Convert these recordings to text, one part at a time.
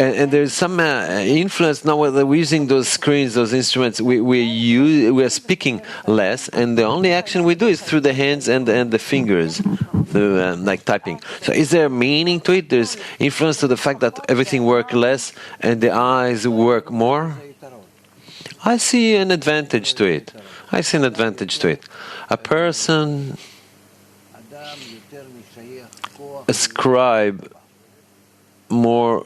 and there's some influence now that we're using those screens, those instruments. We are speaking less, and the only action we do is through the hands and the fingers, like typing. So, is there meaning to it? There's influence to the fact that everything works less and the eyes work more. I see an advantage to it. A person ascribe more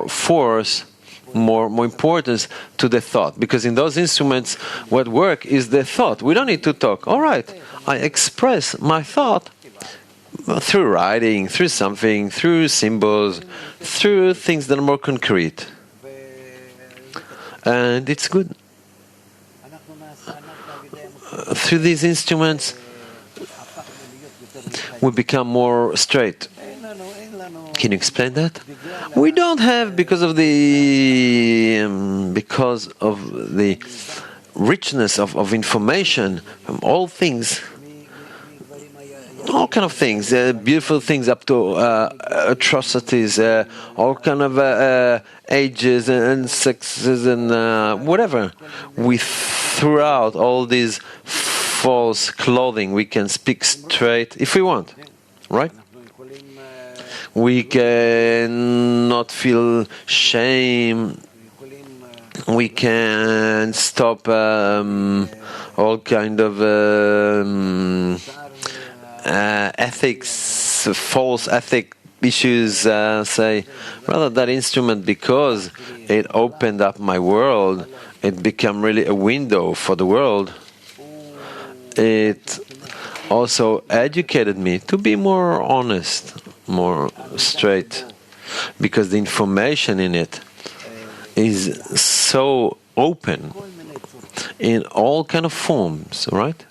force, more importance to the thought, because in those instruments what work is the thought. We don't need to talk. All right, I express my thought through writing, through something, through symbols, through things that are more concrete, and it's good. Through these instruments we become more straight. Can you explain that? We don't have, because of the richness of information from all things, all kind of things, beautiful things up to atrocities, all kind of ages and sexes and whatever. We threw out all these false clothing. We can speak straight if we want, right? We can not feel shame. We can stop all kind of ethics, false ethic issues. Say, rather that instrument, because it opened up my world, it became really a window for the world. It also educated me to be more honest, more straight, because the information in it is so open in all kind of forms, right?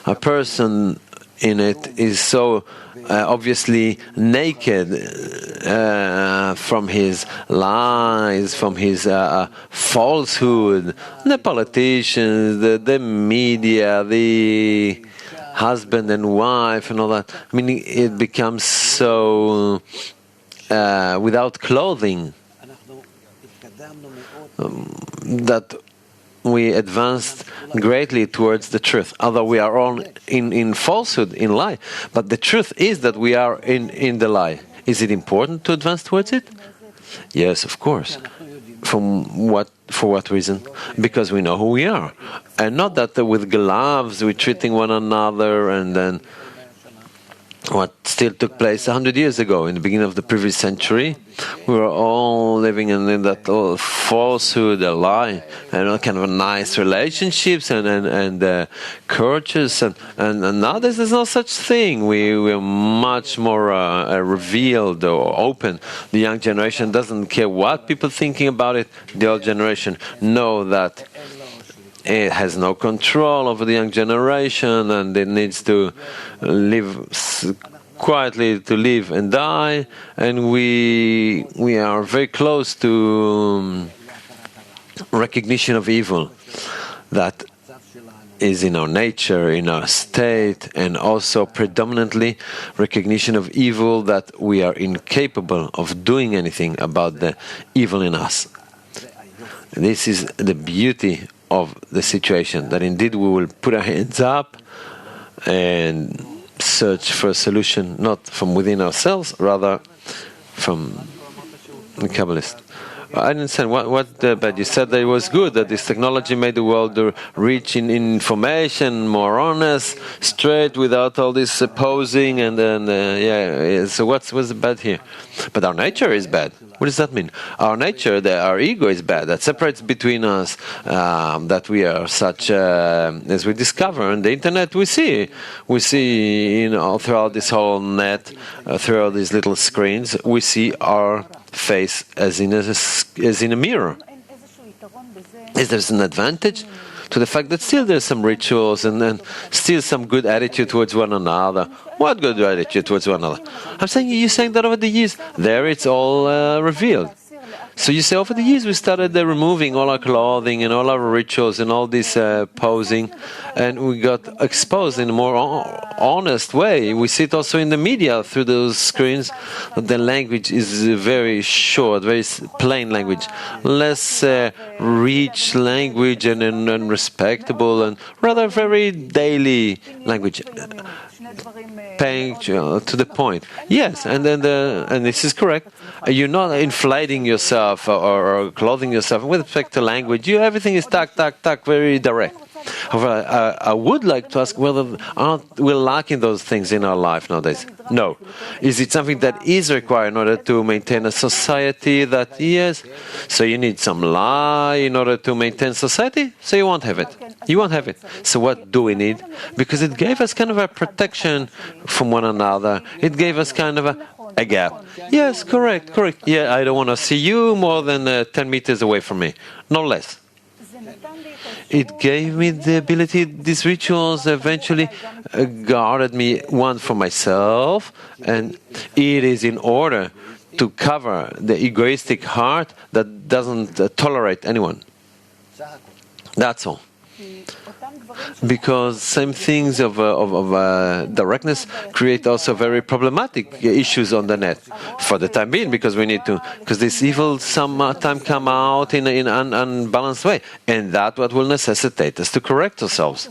A person in it is so obviously naked from his lies, from his falsehood. The politicians, the media, the husband and wife and all that. I mean, it becomes so without clothing that we advanced greatly towards the truth. Although we are all in falsehood, in lie, but the truth is that we are in the lie. Is it important to advance towards it? Yes, of course. For what reason? Because we know who we are, and not that with gloves we're treating one another, and then what still took place 100 years ago, in the beginning of the previous century, we were all living in that falsehood, a lie, and all kind of nice relationships and courteous, and nowadays there's no such thing. We're much more revealed or open. The young generation doesn't care what people thinking about it. The old generation know that it has no control over the young generation, and it needs to live quietly, to live and die. And we are very close to recognition of evil that is in our nature, in our state, and also predominantly recognition of evil that we are incapable of doing anything about the evil in us. This is the beauty of the situation, that indeed we will put our hands up and search for a solution, not from within ourselves, rather from the Kabbalist. I didn't understand but you said that it was good that this technology made the world rich in information, more honest, straight, without all this posing, and then So what's bad here? But our nature is bad. What does that mean? Our nature, our ego is bad. That separates between us. That we are such, as we discover on the internet. We see, throughout this whole net, through all these little screens, we see our face as in a mirror. Is there an advantage to the fact that still there's some rituals and then still some good attitude towards one another? What good attitude towards one another? I'm saying, you're saying that over the years, there it's all revealed. So you say, over the years we started removing all our clothing and all our rituals and all this posing, and we got exposed in a more honest way. We see it also in the media through those screens. The language is very short, very plain language, less rich language and respectable, and rather very daily language. Paying to the point. Yes, and then and this is correct. You're not inflating yourself or clothing yourself with respect to language. Everything is very direct. However, I would like to ask whether aren't we lacking those things in our life nowadays? No. Is it something that is required in order to maintain a society that, yes, so you need some lie in order to maintain society? So you won't have it. You won't have it. So what do we need? Because it gave us kind of a protection from one another. It gave us kind of a gap. Yes, correct. Yeah, I don't want to see you more than 10 meters away from me. No less. It gave me the ability, these rituals eventually guarded me, one, for myself, and it is in order to cover the egoistic heart that doesn't tolerate anyone. That's all. Because same things of directness create also very problematic issues on the net for the time being, because we need to, because this evil time come out in an unbalanced way, and that's what will necessitate us to correct ourselves.